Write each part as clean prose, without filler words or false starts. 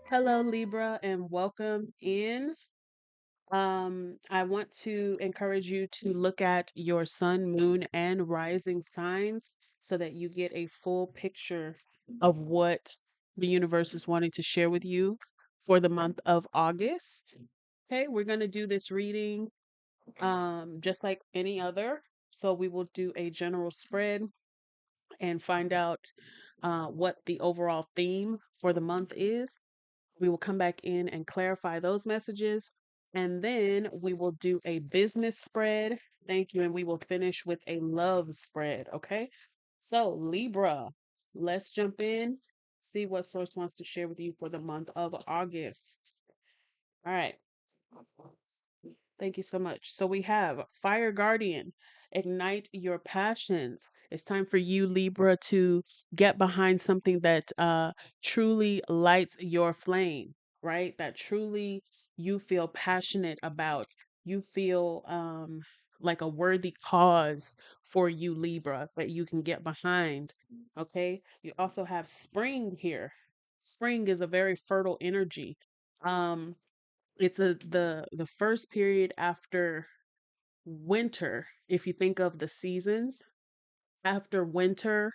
Hello, Libra, and welcome in. I want to encourage you to look at your sun, moon, and rising signs so that you get a full picture of what the universe is wanting to share with you for the month of August. Okay, we're going to do this reading just like any other. So we will do a general spread and find out what the overall theme for the month is. We will come back in and clarify those messages. And then we will do a business spread. Thank you. And we will finish with a love spread. Okay. So, Libra, let's jump in, see what source wants to share with you for the month of August. All right. Thank you so much. So we have Fire Guardian, ignite your passions. It's time for you, Libra, to get behind something that truly lights your flame, right? That truly you feel passionate about. You feel like a worthy cause for you, Libra, that you can get behind. Okay. You also have spring here. Spring is a very fertile energy. Um, it's the first period after winter. If you think of the seasons, after winter,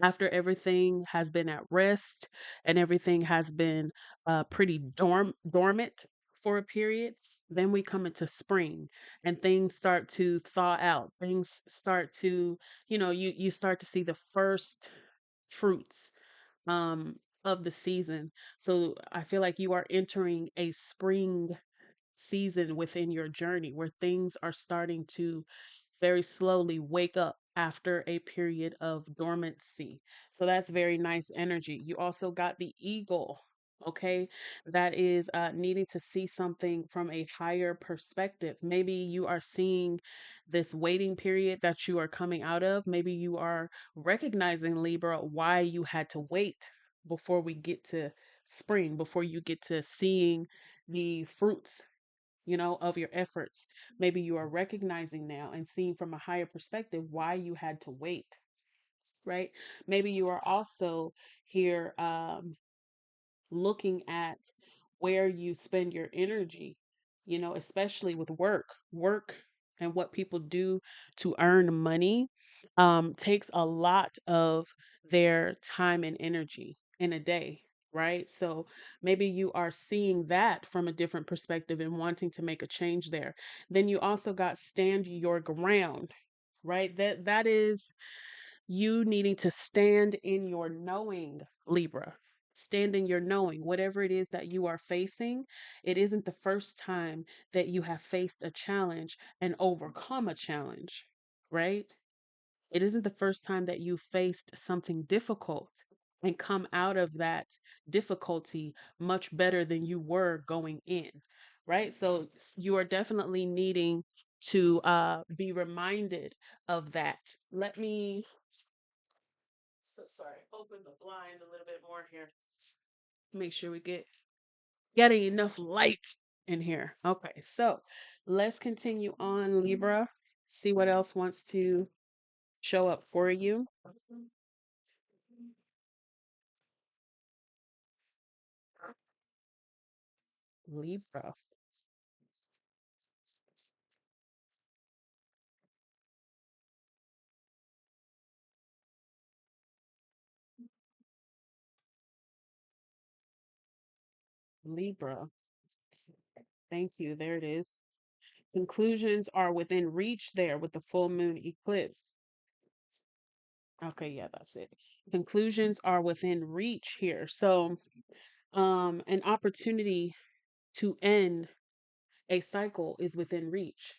after everything has been at rest and everything has been pretty dormant for a period, then we come into spring and things start to thaw out. Things start to, you start to see the first fruits of the season. So I feel like you are entering a spring season within your journey where things are starting to very slowly wake up after a period of dormancy. So that's very nice energy. You also got the eagle. Okay, that is needing to see something from a higher perspective. Maybe you are seeing this waiting period that you are coming out of. Maybe you are recognizing, Libra, why you had to wait before we get to spring, before you get to seeing the fruits of your efforts. Maybe you are recognizing now and seeing from a higher perspective why you had to wait, right? Maybe you are also here looking at where you spend your energy, especially with work and what people do to earn money takes a lot of their time and energy in a day, right? So maybe you are seeing that from a different perspective and wanting to make a change there. Then you also got stand your ground, right? That is you needing to stand in your knowing, Libra. Stand in your knowing, whatever it is that you are facing. It isn't the first time that you have faced a challenge and overcome a challenge, right? It isn't the first time that you faced something difficult and come out of that difficulty much better than you were going in, right? So you are definitely needing to be reminded of that. Let me sorry, open the blinds a little bit more here. Make sure we getting enough light in here. Okay, so let's continue on, Libra. See what else wants to show up for you. Libra. Libra. Thank you. There it is. Conclusions are within reach there with the full moon eclipse. Okay, yeah, that's it. Conclusions are within reach here. So, an opportunity to end a cycle is within reach.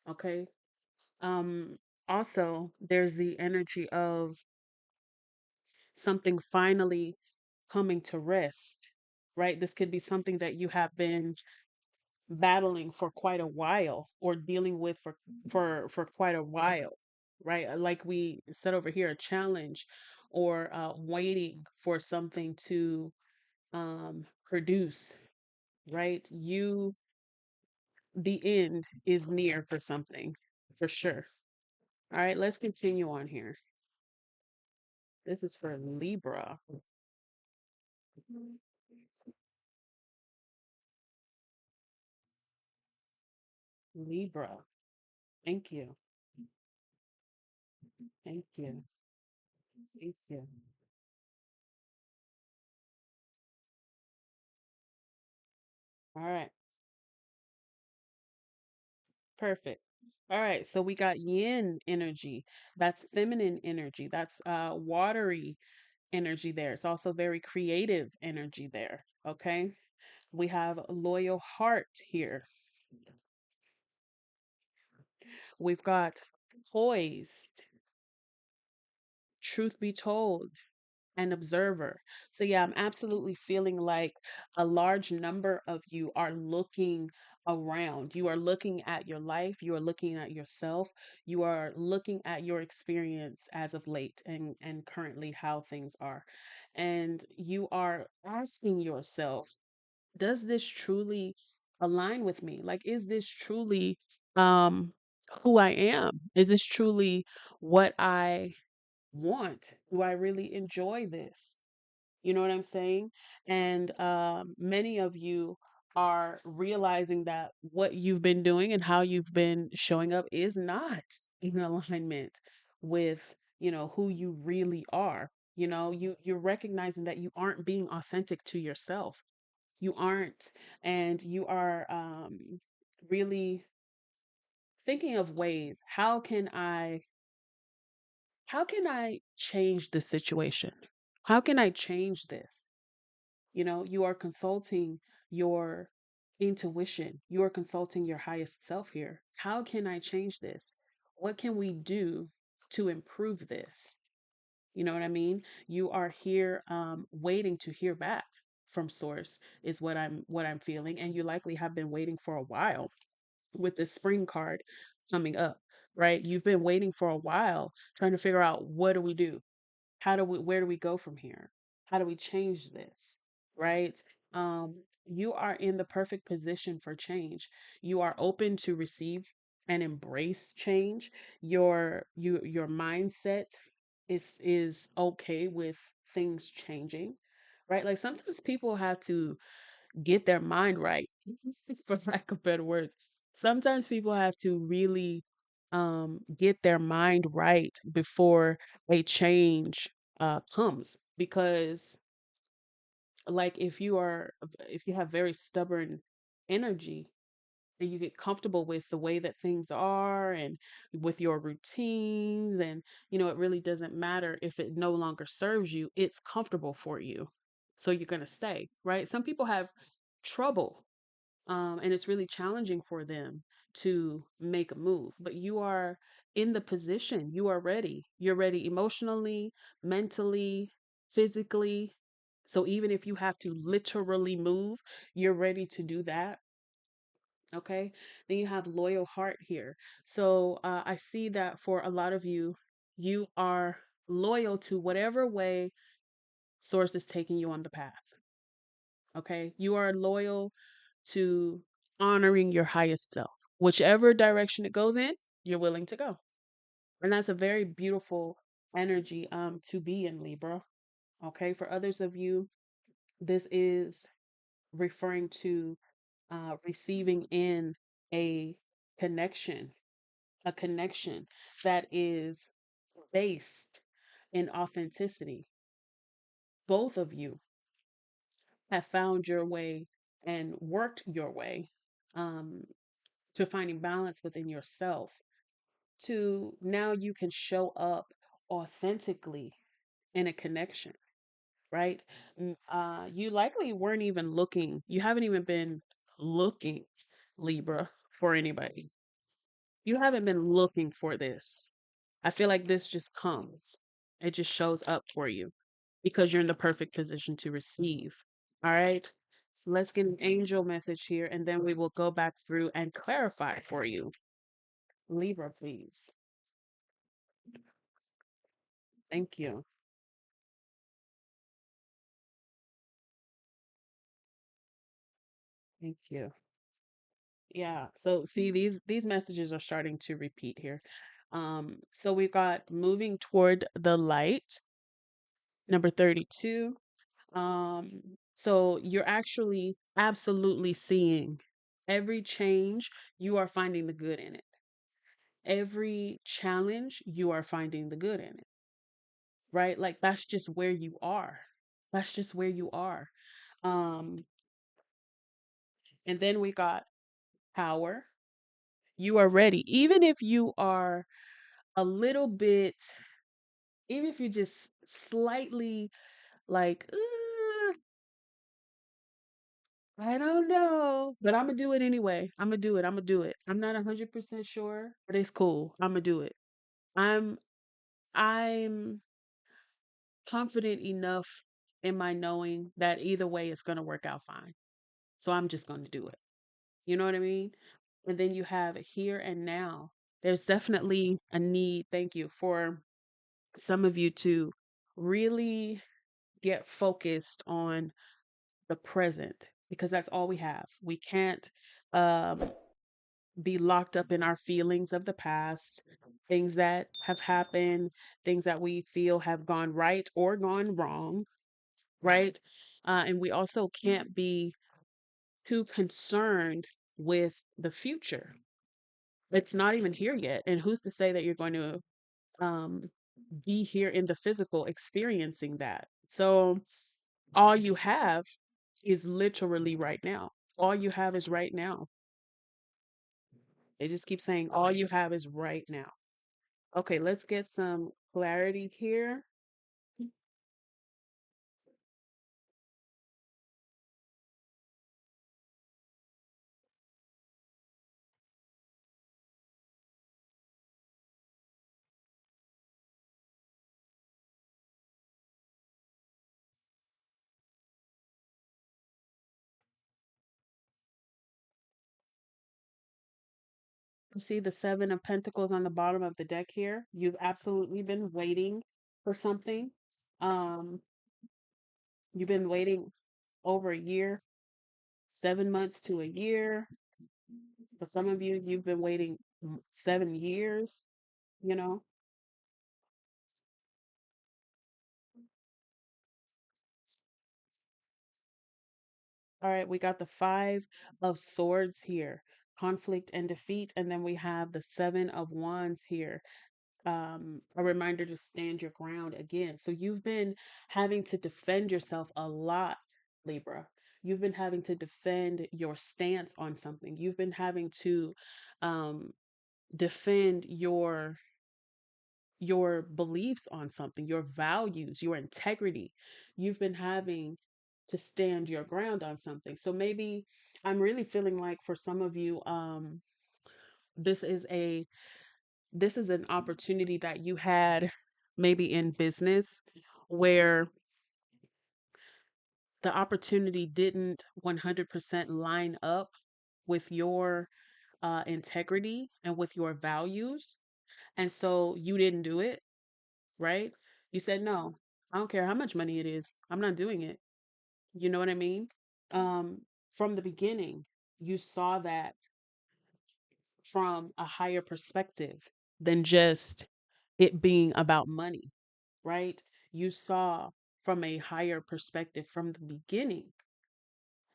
Okay. Um, Also, there's the energy of something finally coming to rest, right? This could be something that you have been battling for quite a while or dealing with for quite a while, right? Like we said over here, a challenge or waiting for something to produce, right? The end is near for something, for sure. All right, let's continue on here. This is for Libra. Libra. Thank you. Thank you. Thank you. All right. Perfect. All right. So we got yin energy. That's feminine energy. That's watery energy there. It's also very creative energy there. Okay. We have loyal heart here. We've got poised, truth be told, and observer. So, yeah, I'm absolutely feeling like a large number of you are looking around. You are looking at your life. You are looking at yourself. You are looking at your experience as of late and currently how things are. And you are asking yourself, does this truly align with me? Like, is this truly um who I am? Is this truly what I want? Do I really enjoy this? You know what I'm saying? And many of you are realizing that what you've been doing and how you've been showing up is not in alignment with, who you really are. You're recognizing that you aren't being authentic to yourself. You aren't, and you are really thinking of ways, how can I change the situation? How can I change this? You are consulting your intuition. You are consulting your highest self here. How can I change this? What can we do to improve this? You know what I mean? You are here waiting to hear back from source is what I'm feeling, and you likely have been waiting for a while with the spring card coming up, right? You've been waiting for a while trying to figure out, what do we do? Where do we go from here? How do we change this? Right? You are in the perfect position for change. You are open to receive and embrace change. Your mindset is okay with things changing, right? Like sometimes people have to get their mind right, for lack of better words. Sometimes people have to really get their mind right before a change comes. Because, like, if you have very stubborn energy and you get comfortable with the way that things are and with your routines, and it really doesn't matter if it no longer serves you, it's comfortable for you, so you're going to stay, right? Some people have trouble, and it's really challenging for them to make a move. But you are in the position, you are ready. You're ready emotionally, mentally, physically. So even if you have to literally move, you're ready to do that. Okay. Then you have loyal heart here. So I see that for a lot of you, you are loyal to whatever way source is taking you on the path. Okay. You are loyal to honoring your highest self. Whichever direction it goes in, you're willing to go. And that's a very beautiful energy to be in, Libra. Okay. For others of you, this is referring to receiving in a connection, a connection that is based in authenticity. Both of you have found your way and worked your way um, to finding balance within yourself, to now you can show up authentically in a connection, right? You likely weren't even looking, you haven't even been looking, Libra, for anybody. You haven't been looking for this. I feel like this just comes, it just shows up for you because you're in the perfect position to receive. All right. So let's get an angel message here and then we will go back through and clarify for you. Libra, please. Thank you. Thank you. Yeah. So see, these messages are starting to repeat here. So we've got moving toward the light, number 32. So you're actually absolutely seeing. Every change, you are finding the good in it. Every challenge, you are finding the good in it, right? Like that's just where you are. That's just where you are. Um, and then we got power. You are ready. Even if you are a little bit, even if you just slightly like, I don't know, but I'm gonna do it anyway. I'm gonna do it. I'm gonna do it. I'm not 100% sure, but it's cool. I'm gonna do it. I'm I'm confident enough in my knowing that either way it's gonna work out fine. So I'm just gonna do it. You know what I mean? And then you have here and now. There's definitely a need, thank you, for some of you to really get focused on the present because that's all we have. We can't um, be locked up in our feelings of the past, things that have happened, things that we feel have gone right or gone wrong, right? And we also can't be too concerned with the future. It's not even here yet. And who's to say that you're going to um, be here in the physical experiencing that? So all you have is literally right now. All you have is right now. They just keep saying all you have is right now. Okay, let's get some clarity here. You see the Seven of Pentacles on the bottom of the deck here. You've absolutely been waiting for something. Um, you've been waiting over a year, 7 months to a year. For some of you, you've been waiting 7 years, you know. All right, we got the Five of Swords here, conflict and defeat. And then we have the Seven of Wands here, a reminder to stand your ground again. So you've been having to defend yourself a lot, Libra. You've been having to defend your stance on something. You've been having to um, defend your beliefs on something, your values, your integrity. You've been having to stand your ground on something. So maybe I'm really feeling like for some of you, this is a this is an opportunity that you had maybe in business where the opportunity didn't 100% line up with your integrity and with your values. And so you didn't do it, right? You said, no, I don't care how much money it is. I'm not doing it. You know what I mean? Um, from the beginning, you saw that from a higher perspective than just it being about money, right? You saw from a higher perspective from the beginning.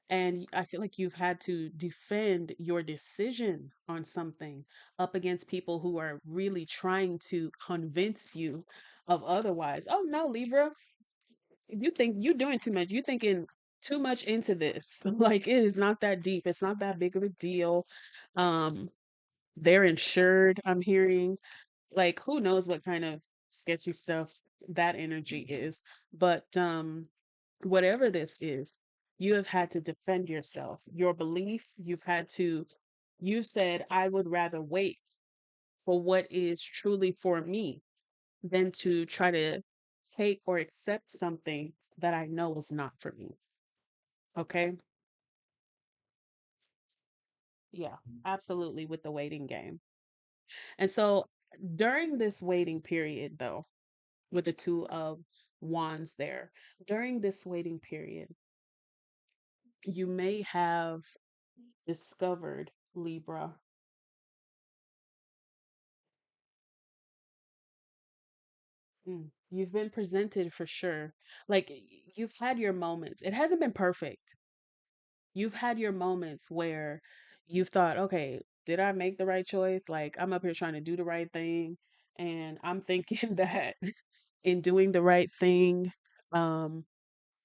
And I feel like you've had to defend your decision on something up against people who are really trying to convince you of otherwise. Oh no, Libra, you think you're doing too much. You're thinking too much into this. Like it is not that deep. It's not that big of a deal. Um, they're insured, I'm hearing. Like who knows what kind of sketchy stuff that energy is. But whatever this is, you have had to defend yourself. Your belief, you said, I would rather wait for what is truly for me than to try to take or accept something that I know is not for me. Okay. Yeah, absolutely with the waiting game. And so during this waiting period, though, with the Two of Wands there, during this waiting period, you may have discovered, Libra. You've been presented for sure. Like you've had your moments. It hasn't been perfect. You've had your moments where You've thought, okay, did I make the right choice? Like, I'm up here trying to do the right thing. And I'm thinking that in doing the right thing, um,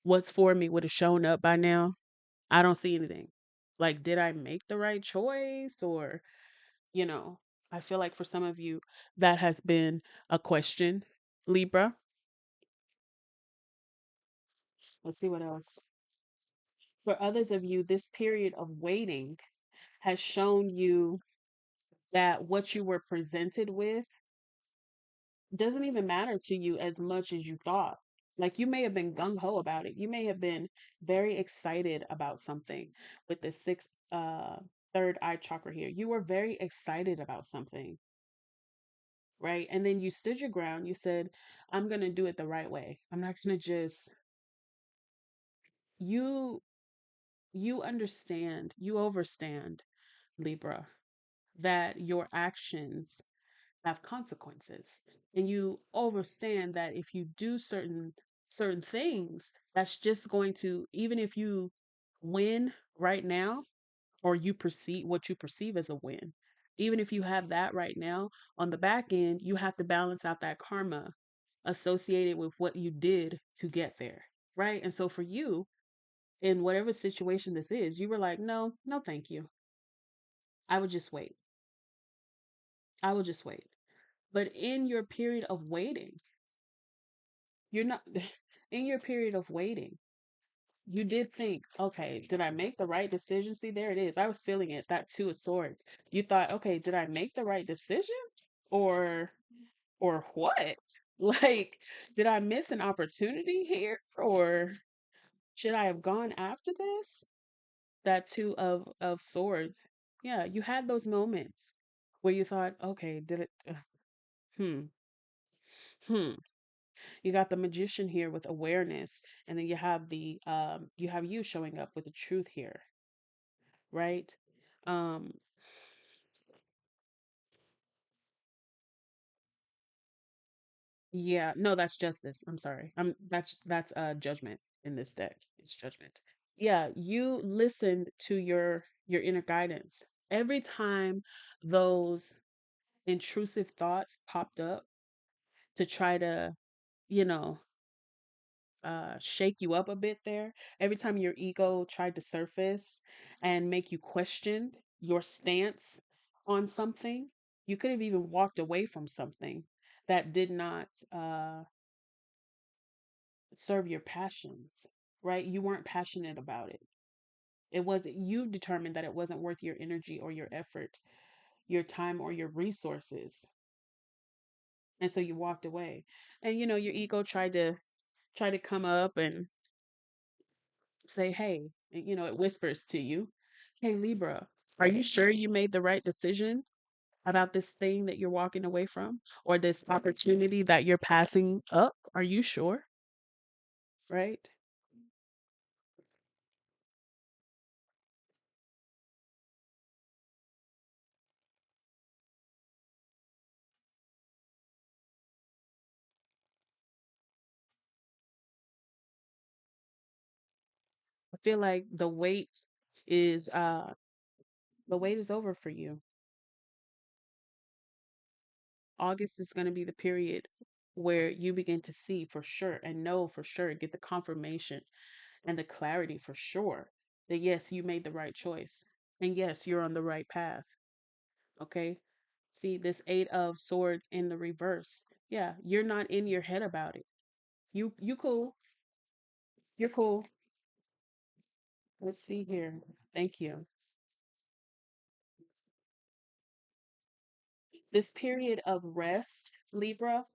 what's for me would have shown up by now. I don't see anything. Like, did I make the right choice? Or, you know, I feel like for some of you, that has been a question, Libra. Let's see what else. For others of you, this period of waiting has shown you that what you were presented with doesn't even matter to you as much as you thought. Like you may have been gung ho about it. You may have been very excited about something with the sixth, third eye chakra here. You were very excited about something, right? And then you stood your ground. You said, I'm going to do it the right way. I'm not going to just, you, you understand, you overstand, Libra, that your actions have consequences, and you understand that if you do certain things, that's just going to, even if you win right now, or you perceive what you perceive as a win, even if you have that right now, on the back end you have to balance out that karma associated with what you did to get there, right? And so for you, in whatever situation this is, you were like, no, no, thank you, I would just wait, I will just wait. But in your period of waiting, you're not in your period of waiting, you did think, okay, did I make the right decision? See, there it is. I was feeling it, that two of swords. You thought, okay, did I make the right decision? Or what? Like, did I miss an opportunity here? Or should I have gone after this? That two of swords. Yeah, you had those moments where you thought, okay, did it hmm, hmm. You got the magician here with awareness, and then you have the you have you showing up with the truth here, right? um yeah, no, that's justice, I'm sorry, that's judgment. In this deck, it's judgment. Yeah, you listened to your inner guidance every time those intrusive thoughts popped up to try to, you know, shake you up a bit there. Every time your ego tried to surface and make you question your stance on something, you could have even walked away from something that did not serve your passions, right? You weren't passionate about it. It wasn't, you determined that it wasn't worth your energy or your effort, your time or your resources. And so you walked away. And you know, your ego tried to come up and say, hey, you know, it whispers to you, hey, Libra, are you sure you made the right decision about this thing that you're walking away from, or this opportunity that you're passing up? Are you sure? Right? I feel like is the wait is over for you. August is going to be the period where you begin to see for sure and know for sure, get the confirmation and the clarity for sure that yes, you made the right choice. And yes, you're on the right path. Okay. See this eight of swords in the reverse. Yeah, you're not in your head about it. You cool. You're cool. Let's see here. Thank you. This period of rest, Libra,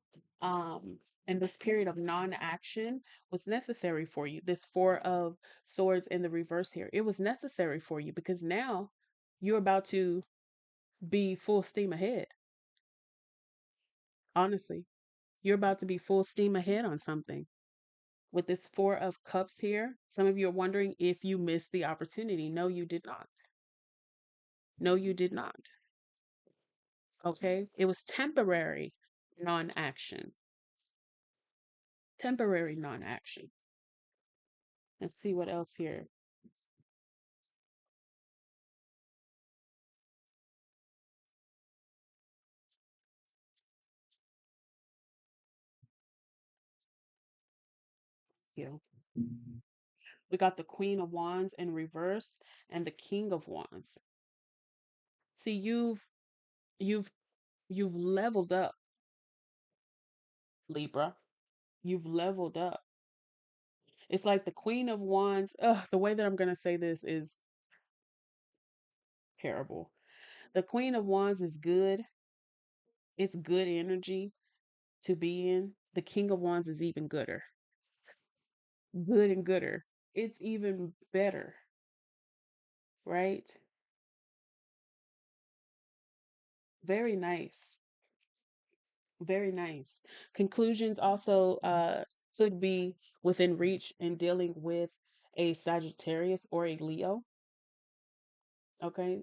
and this period of non-action was necessary for you. This four of swords in the reverse here. It was necessary for you because now you're about to be full steam ahead. Honestly, you're about to be full steam ahead on something. With this four of cups here, some of you are wondering if you missed the opportunity. No, you did not. No, you did not. Okay. It was temporary non-action. Temporary non-action. Let's see what else here. you. We got the Queen of Wands in reverse and the King of Wands. See, you've you've leveled up, Libra. You've leveled up. It's like the Queen of Wands. Ugh, the way that I'm gonna say this is terrible. The Queen of Wands is good. It's good energy to be in. The King of Wands is even gooder. Good and gooder. It's even better, right? Very nice. Very nice. Conclusions also could be within reach in dealing with a Sagittarius or a Leo. Okay.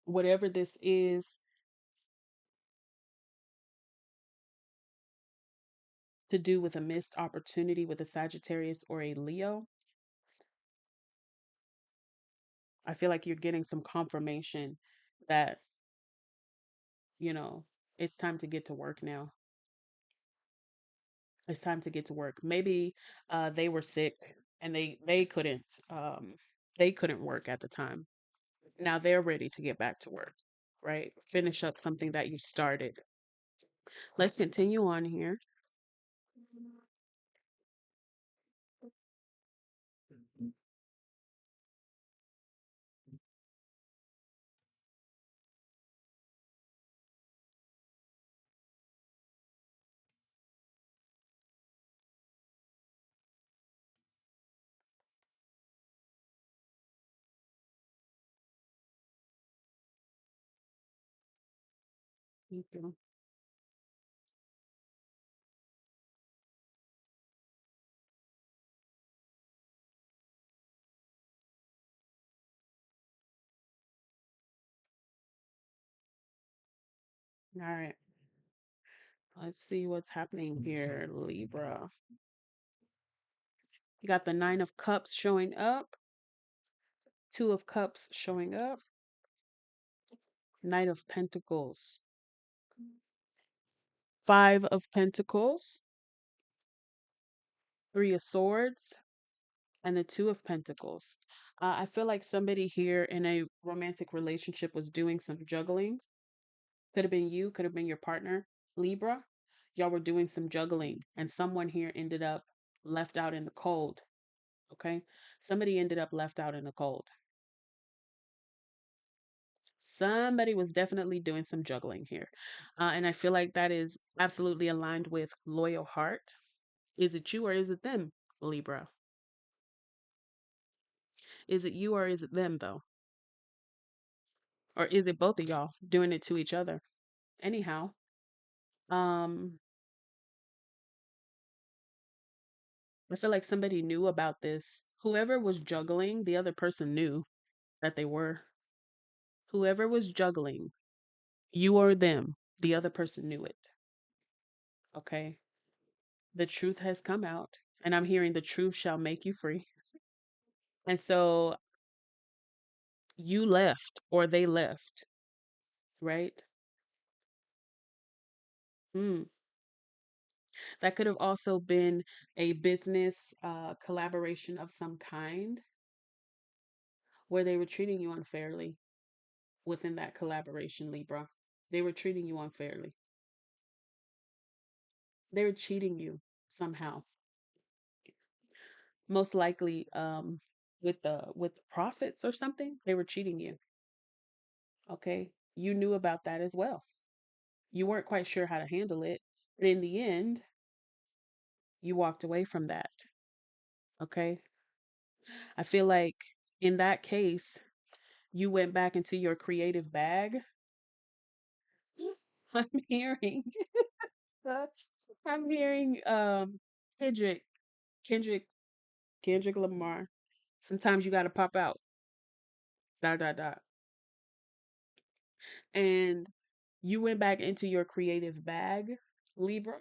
Whatever this is to do with a missed opportunity with a Sagittarius or a Leo, I feel like you're getting some confirmation that, you know, it's time to get to work now. It's time to get to work. Maybe they were sick and they couldn't work at the time. Now they're ready to get back to work, right? Finish up something that you started. Let's continue on here. Thank you. All right. Let's see what's happening here, Libra. You got the Nine of Cups showing up, Two of Cups showing up, Knight of Pentacles, Five of Pentacles, Three of Swords, and the Two of Pentacles. I feel like somebody here in a romantic relationship was doing some juggling. Could have been you, could have been your partner, Libra. Y'all were doing some juggling, and someone here ended up left out in the cold. Okay. Somebody ended up left out in the cold. Somebody was definitely doing some juggling here. And I feel like that is absolutely aligned with loyal heart. Is it you or is it them, Libra? Is it you or is it them, though? Or is it both of y'all doing it to each other? Anyhow, um, I feel like somebody knew about this. Whoever was juggling, the other person knew that they were. Whoever was juggling, you or them, the other person knew it. Okay. The truth has come out, and I'm hearing the truth shall make you free. And so you left or they left, right? Mm. That could have also been a business collaboration of some kind where they were treating you unfairly within that collaboration, Libra. They were treating you unfairly. They were cheating you somehow. Most likely with the profits or something, they were cheating you. Okay? You knew about that as well. You weren't quite sure how to handle it, but in the end, you walked away from that. Okay? I feel like in that case, you went back into your creative bag. I'm hearing I'm hearing Kendrick, Kendrick, Kendrick Lamar. Sometimes you gotta pop out. Dot dot dot. And you went back into your creative bag, Libra,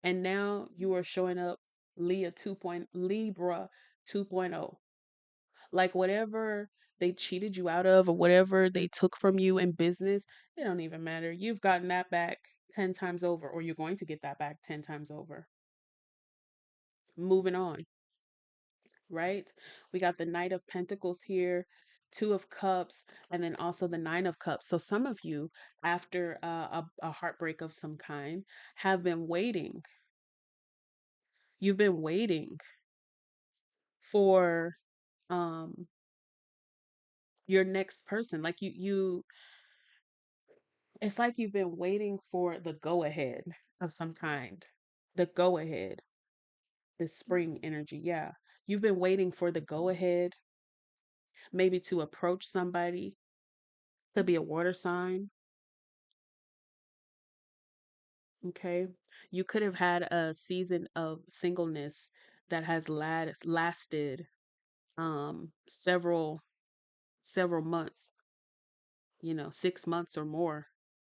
and now you are showing up Libra 2.0. Like whatever they cheated you out of or whatever they took from you in business, it don't even matter. You've gotten that back 10 times over, or you're going to get that back 10 times over. moving on, right? We got the Knight of Pentacles here, Two of Cups, and then also the Nine of Cups. So some of you, after a heartbreak of some kind, have been waiting. You've been waiting for um your next person. Like you it's like you've been waiting for the go ahead of some kind. The go ahead, the spring energy. Yeah. You've been waiting for the go ahead, maybe to approach somebody. Could be a water sign. Okay. You could have had a season of singleness that has lasted several months, 6 months or more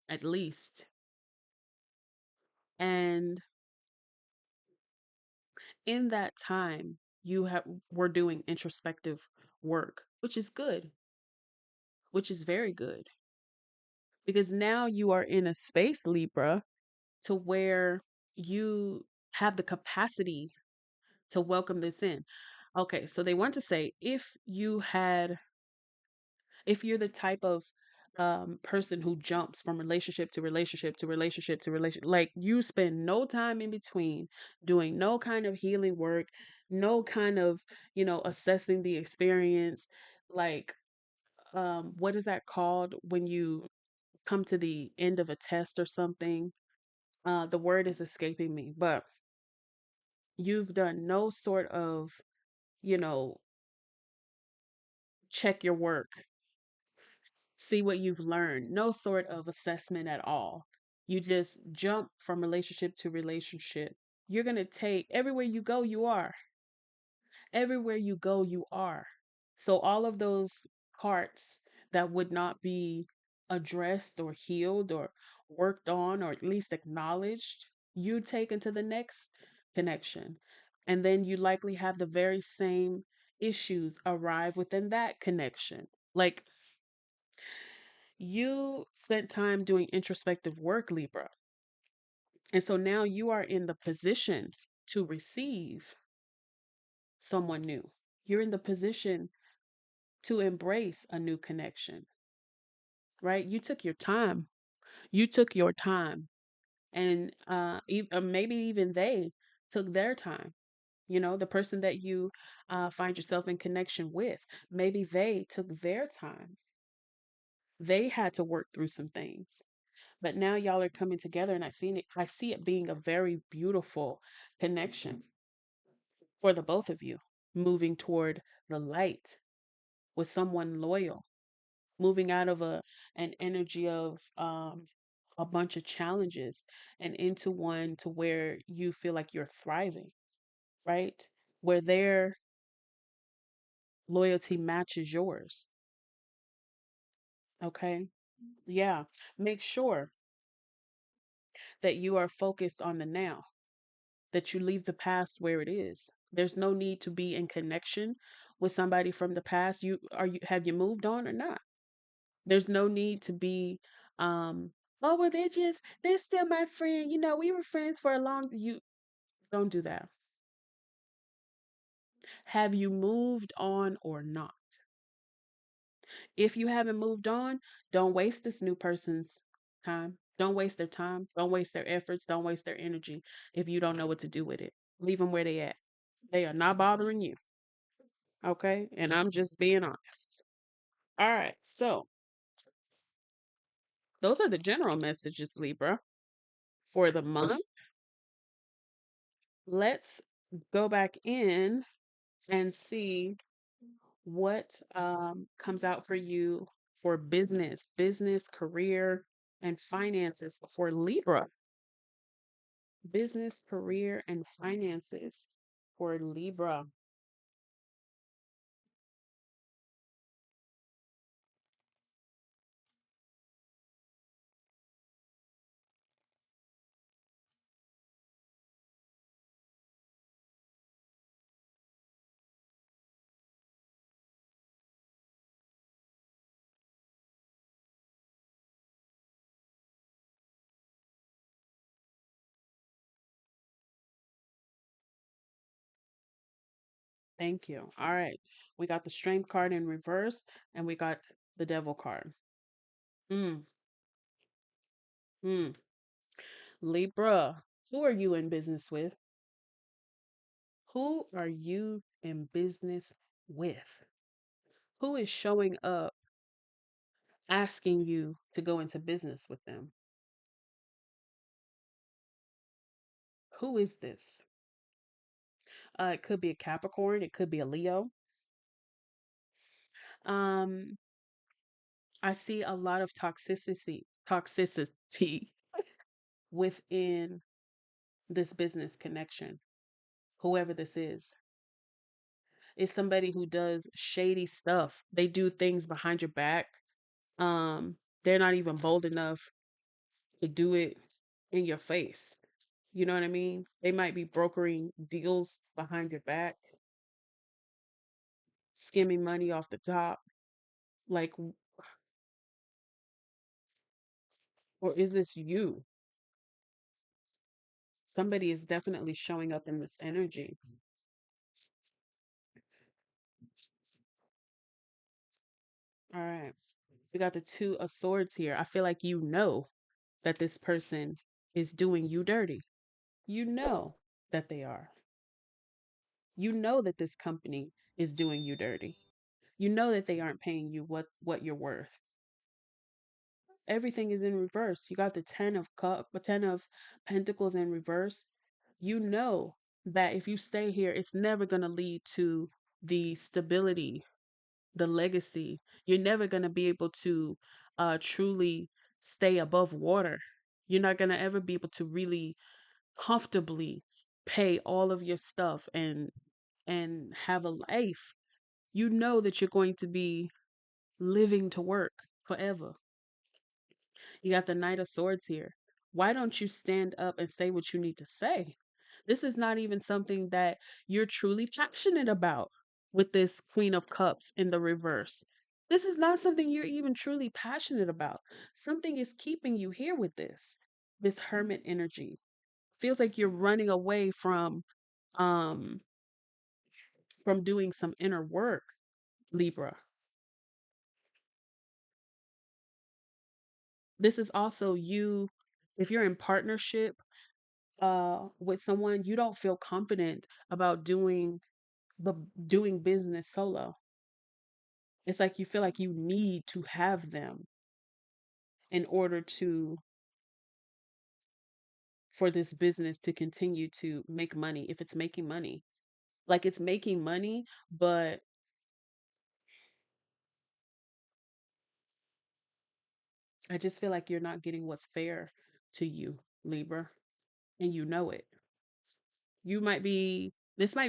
at least. And in that time, you have were doing introspective work, which is good, which is very good. Because now you are in a space, Libra, to where you have the capacity to welcome this in. Okay, so they want to say if you're the type of person who jumps from relationship to relationship to relationship to relationship, like you spend no time in between doing no kind of healing work, no kind of, assessing the experience, like, what is that called when you come to the end of a test or something? The word is escaping me, but you've done no sort of, you know, check your work, see what you've learned, no sort of assessment at all. You just jump from relationship to relationship. You're going to take everywhere you go, you are. Everywhere you go, you are. So all of those parts that would not be addressed or healed or worked on or at least acknowledged, you take into the next connection. And then you likely have the very same issues arrive within that connection. Like, you spent time doing introspective work, Libra. And so now you are in the position to receive someone new. You're in the position to embrace a new connection, right? You took your time. You took your time. And maybe even they took their time. The person that you find yourself in connection with, maybe they took their time. They had to work through some things. But now y'all are coming together and I see it being a very beautiful connection for the both of you, moving toward the light with someone loyal, moving out of an energy of a bunch of challenges and into one to where you feel like you're thriving, right? Where their loyalty matches yours. Okay? Yeah. Make sure that you are focused on the now, that you leave the past where it is. There's no need to be in connection with somebody from the past. You have you moved on or not? There's no need to be oh well they're still my friend. We were friends for a long you don't do that. Have you moved on or not? If you haven't moved on, don't waste this new person's time. Don't waste their time. Don't waste their efforts. Don't waste their energy if you don't know what to do with it. Leave them where they at. They are not bothering you. Okay? And I'm just being honest. All right. So, those are the general messages, Libra, for the month. Let's go back in and see what comes out for you for business, career, and finances for Libra. Business, career, and finances for Libra. Thank you. All right. We got the strength card in reverse and we got the devil card. Mm, mm. Libra, who are you in business with? Who are you in business with? Who is showing up asking you to go into business with them? Who is this? It could be a Capricorn, it could be a Leo. Um, I see a lot of toxicity within this business connection, whoever this is somebody who does shady stuff. They do things behind your back. They're not even bold enough to do it in your face. You know what I mean? They might be brokering deals behind your back, skimming money off the top. Like, or is this you? Somebody is definitely showing up in this energy. All right. We got the two of swords here. I feel like you know that this person is doing you dirty. You know that they are. You know that this company is doing you dirty. You know that they aren't paying you what you're worth. Everything is in reverse. You got the 10 of pentacles in reverse. You know that if you stay here, it's never going to lead to the stability, the legacy. You're never going to be able to truly stay above water. You're not going to ever be able to really comfortably pay all of your stuff and have a life. You know that you're going to be living to work forever. You got the Knight of Swords here. Why don't you stand up and say what you need to say? This is not even something that you're truly passionate about with this Queen of Cups in the reverse. This is not something you're even truly passionate about. Something is keeping you here with this hermit energy. Feels like you're running away um from doing some inner work, Libra. This is also you, if you're in partnership with someone, you don't feel confident about the doing business solo. It's like you feel like you need to have them in order to for this business to continue to make money, if it's making money. Like it's making money, but I just feel like you're not getting what's fair to you, Libra, and you know it. This might be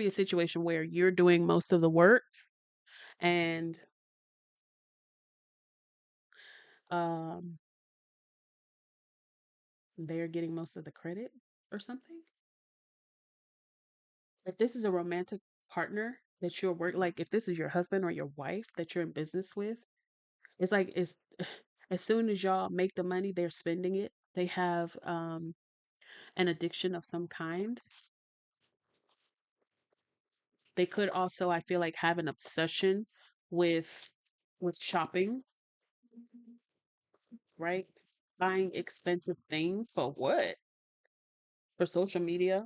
a situation where you're doing most of the work and um they're getting most of the credit or something. If this is a romantic partner that you're like if this is your husband or your wife that you're in business with, it's like it's as soon as y'all make the money, they're spending it. They have an addiction of some kind. They could also, I feel like, have an obsession with shopping, right? Buying expensive things for what? For social media.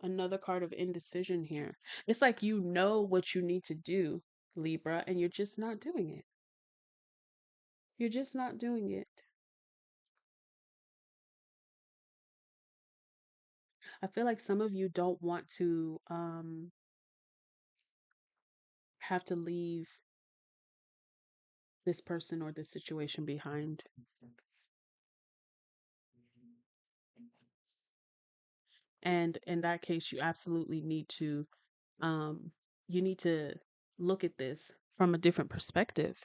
Another card of indecision here. It's like you know what you need to do, Libra, and you're just not doing it. You're just not doing it. I feel like some of you don't want to have to leave this person or this situation behind. And in that case, you absolutely need to um you need to look at this from a different perspective.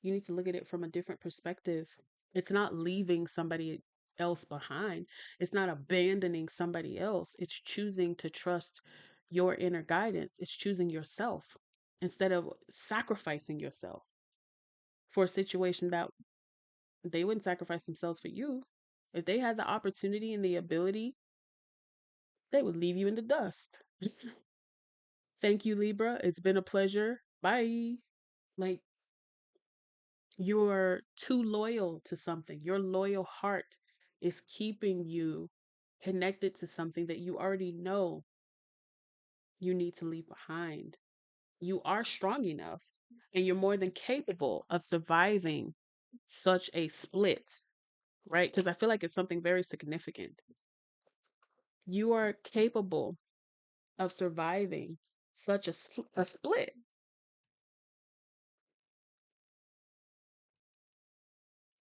You need to look at it from a different perspective. It's not leaving somebody else behind. It's not abandoning somebody else. It's choosing to trust your inner guidance. It's choosing yourself instead of sacrificing yourself. for a situation that they wouldn't sacrifice themselves for you. If they had the opportunity and the ability, they would leave you in the dust. Thank you, Libra. It's been a pleasure. Bye. Like, you're too loyal to something. Your loyal heart is keeping you connected to something that you already know you need to leave behind. You are strong enough and you're more than capable of surviving such a split, right? Because I feel like it's something very significant. You are capable of surviving such a split.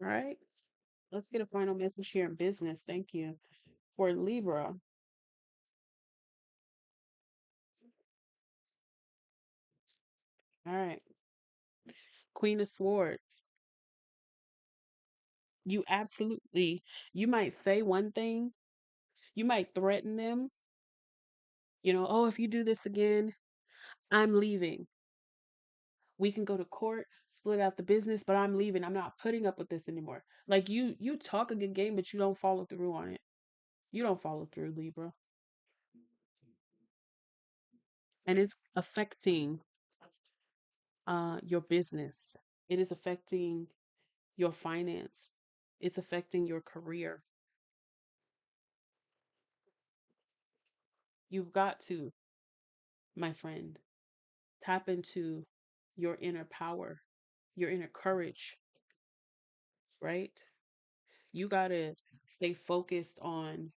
All right. Let's get a final message here in business. Thank you. For Libra. All right. Queen of Swords. You absolutely, you might say one thing, you might threaten them, oh, if you do this again, I'm leaving. We can go to court, split out the business, but I'm leaving. I'm not putting up with this anymore. Like you talk a good game, but you don't follow through on it. You don't follow through, Libra. And it's affecting your business. It is affecting your finance. It's affecting your career. You've got to, my friend, tap into your inner power, your inner courage, right? You got to stay focused on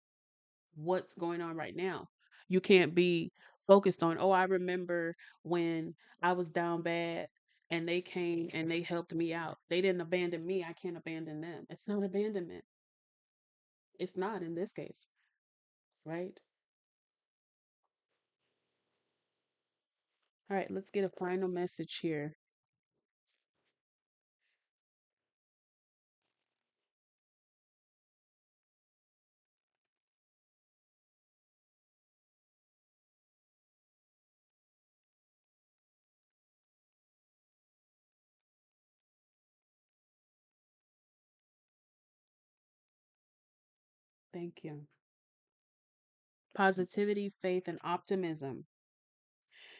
what's going on right now. You can't be focused on, oh, I remember when I was down bad and they came and they helped me out. They didn't abandon me. I can't abandon them. It's not abandonment. It's not in this case, right? All right, let's get a final message here. Thank you. Positivity, faith, and optimism.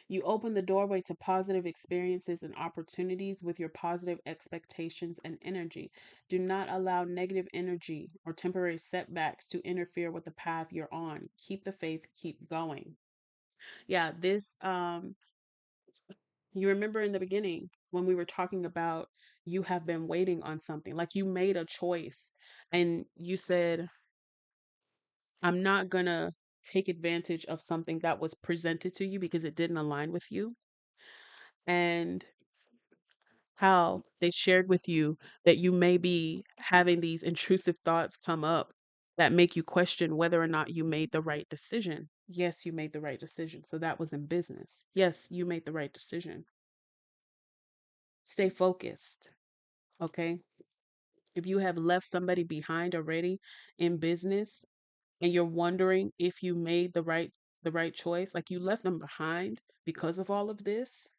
You open the doorway to positive experiences and opportunities with your positive expectations and energy. Do not allow negative energy or temporary setbacks to interfere with the path you're on. Keep the faith, keep going. Yeah, this you remember in the beginning when we were talking about you have been waiting on something, like you made a choice and you said, I'm not going to take advantage of something that was presented to you because it didn't align with you. And how they shared with you that you may be having these intrusive thoughts come up that make you question whether or not you made the right decision. Yes, you made the right decision. So that was in business. Yes, you made the right decision. Stay focused. Okay. If you have left somebody behind already in business and you're wondering if you made the right choice, like you left them behind because of all of this,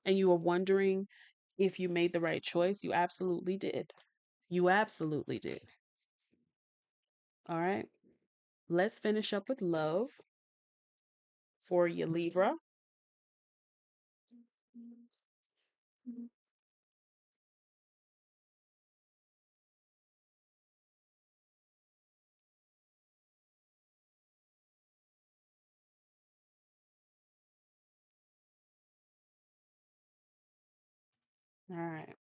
and you are wondering if you made the right choice, you absolutely did. You absolutely did. All right. Let's finish up with love for you, Libra. All right.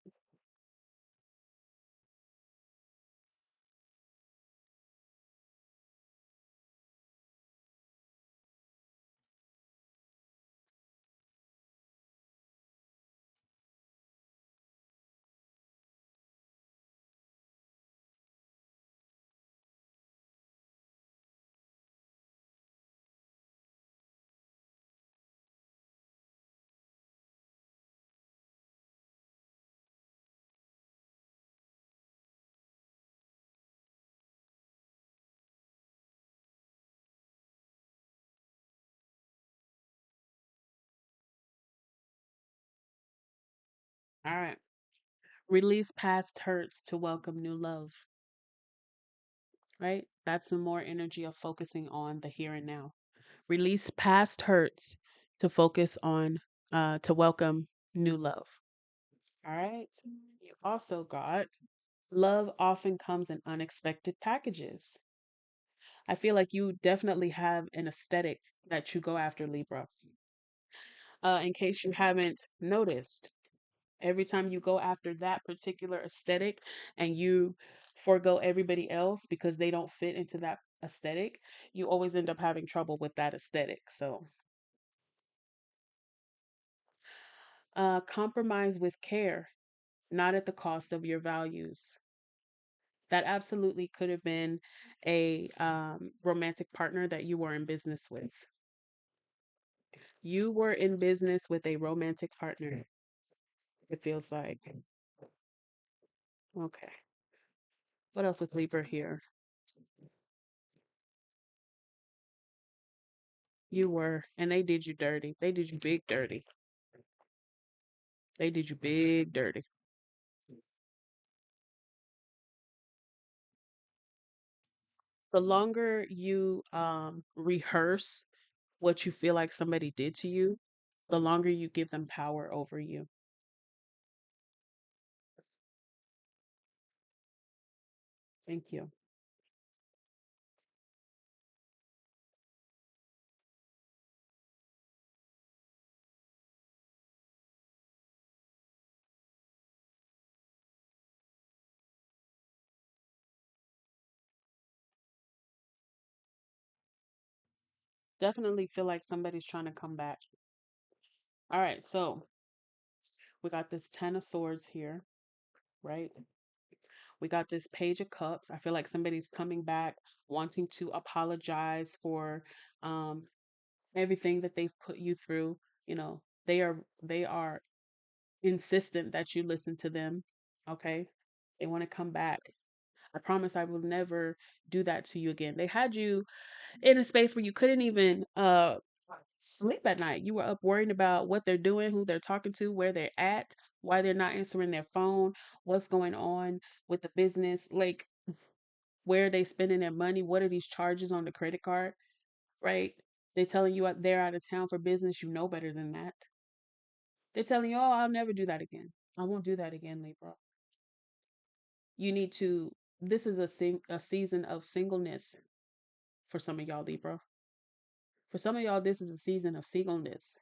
All right. Release past hurts to welcome new love, right? That's the more energy of focusing on the here and now. Release past hurts to focus on, to welcome new love. All right. You also got love often comes in unexpected packages. I feel like you definitely have an aesthetic that you go after, Libra. In case you haven't noticed, every time you go after that particular aesthetic and you forego everybody else because they don't fit into that aesthetic, you always end up having trouble with that aesthetic. So, compromise with care, not at the cost of your values. That absolutely could have been a romantic partner that you were in business with. You were in business with a romantic partner, it feels like. Okay. What else with Libra here? You were, and they did you dirty. They did you big dirty. They did you big dirty. The longer you rehearse what you feel like somebody did to you, the longer you give them power over you. Thank you. Definitely feel like somebody's trying to come back. All right, so we got this Ten of Swords here, right? We got this Page of Cups. I feel like somebody's coming back, wanting to apologize for um, everything that they've put you through. You know, they are insistent that you listen to them. Okay, they want to come back. I promise I will never do that to you again. They had you in a space where you couldn't even sleep at night. You were up worrying about what they're doing, who they're talking to, where they're at, why they're not answering their phone, what's going on with the business, like where are they spending their money, what are these charges on the credit card, right? They're telling you they're out of town for business. You know better than that. They're telling you, oh, I'll never do that again. I won't do that again, Libra. You need to. This is a season of singleness for some of y'all, Libra. For some of y'all, this is a season of singleness.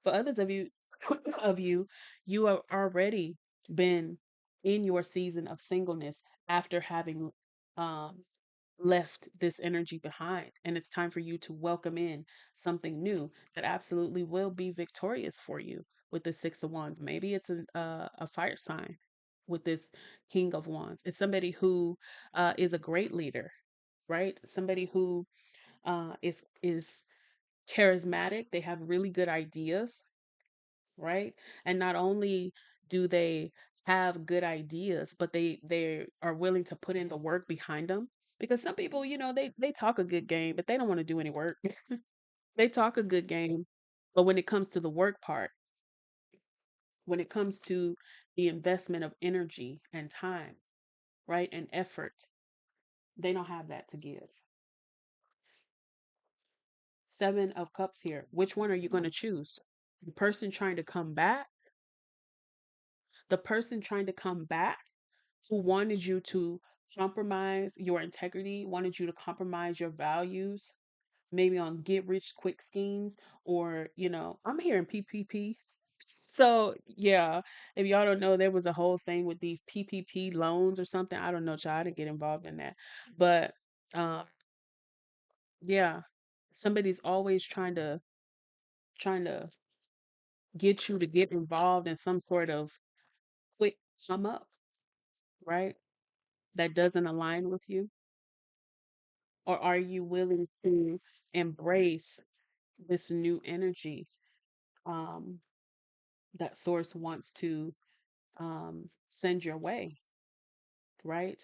For others of you, of you have already been in your season of singleness after having um, left this energy behind, and it's time for you to welcome in something new that absolutely will be victorious for you with the Six of Wands. Maybe it's a fire sign with this King of Wands. It's somebody who is a great leader, right? Somebody who is charismatic. They have really good ideas, right? And not only do they have good ideas, but they are willing to put in the work behind them. Because some people, they talk a good game, but they don't want to do any work. They talk a good game, but when it comes to the work part, when it comes to the investment of energy and time, right, and effort, they don't have that to give. Seven of Cups here. Which one are you going to choose? The person trying to come back, the person trying to come back who wanted you to compromise your integrity, wanted you to compromise your values, maybe on get rich quick schemes, or, I'm hearing PPP. So, yeah, if y'all don't know, there was a whole thing with these PPP loans or something. I don't know, child. I didn't get involved in that. But, uh, yeah, somebody's always trying to get you to get involved in some sort of quick come up, right? That doesn't align with you. Or are you willing to embrace this new energy um, that Source wants to send your way, right?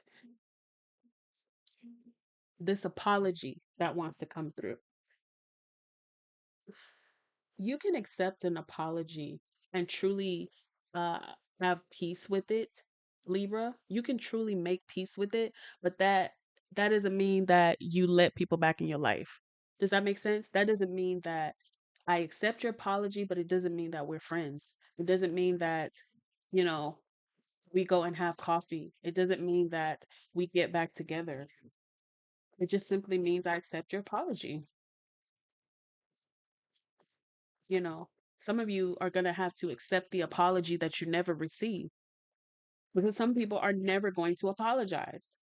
This apology that wants to come through. You can accept an apology and truly uh, have peace with it, Libra. You can truly make peace with it, but that doesn't mean that you let people back in your life. Does that make sense? That doesn't mean that I accept your apology, but it doesn't mean that we're friends. It doesn't mean that, you know, we go and have coffee. It doesn't mean that we get back together. It just simply means I accept your apology. You know, some of you are going to have to accept the apology that you never received because some people are never going to apologize.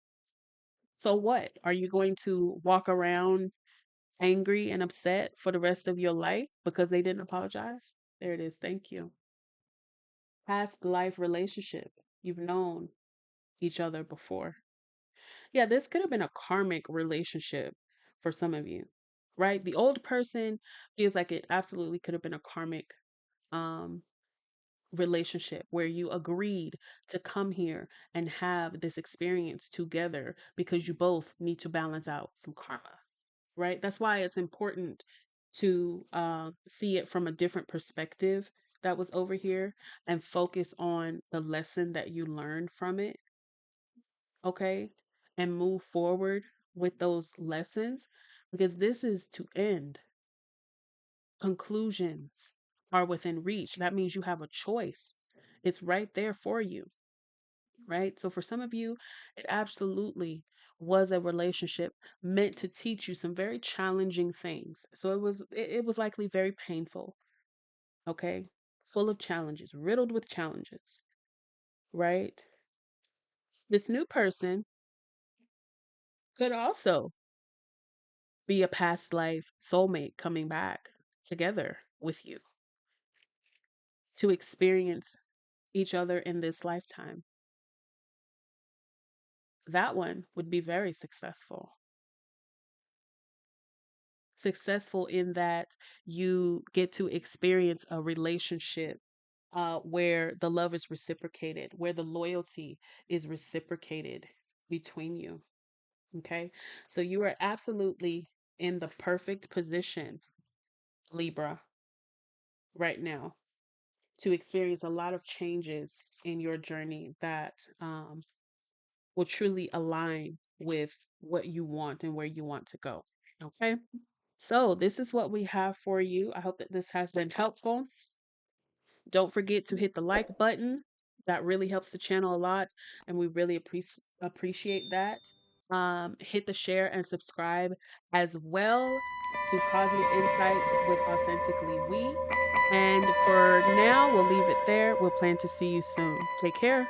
So what? Are you going to walk around angry and upset for the rest of your life because they didn't apologize? There it is. Thank you. Past life relationship. You've known each other before. Yeah, this could have been a karmic relationship for some of you, right? The old person feels like it absolutely could have been a karmic um relationship where you agreed to come here and have this experience together because you both need to balance out some karma, right? That's why it's important to see it from a different perspective that was over here and focus on the lesson that you learned from it, okay? And move forward with those lessons because this is to end. Conclusions are within reach. That means you have a choice. It's right there for you, right? So for some of you, it absolutely was a relationship meant to teach you some very challenging things. So it was likely very painful, okay? Full of challenges, riddled with challenges, right? This new person could also be a past life soulmate coming back together with you to experience each other in this lifetime. That one would be very successful. Successful in that you get to experience a relationship where the love is reciprocated, where the loyalty is reciprocated between you. Okay. So you are absolutely in the perfect position, Libra, right now to experience a lot of changes in your journey that will truly align with what you want and where you want to go. Okay. So, this is what we have for you. I hope that this has been helpful. Don't forget to hit the like button. That really helps the channel a lot, and we really appreciate that. Hit the share and subscribe as well to Cosmic Insights with Authentically We. And for now, we'll leave it there. We'll plan to see you soon. Take care.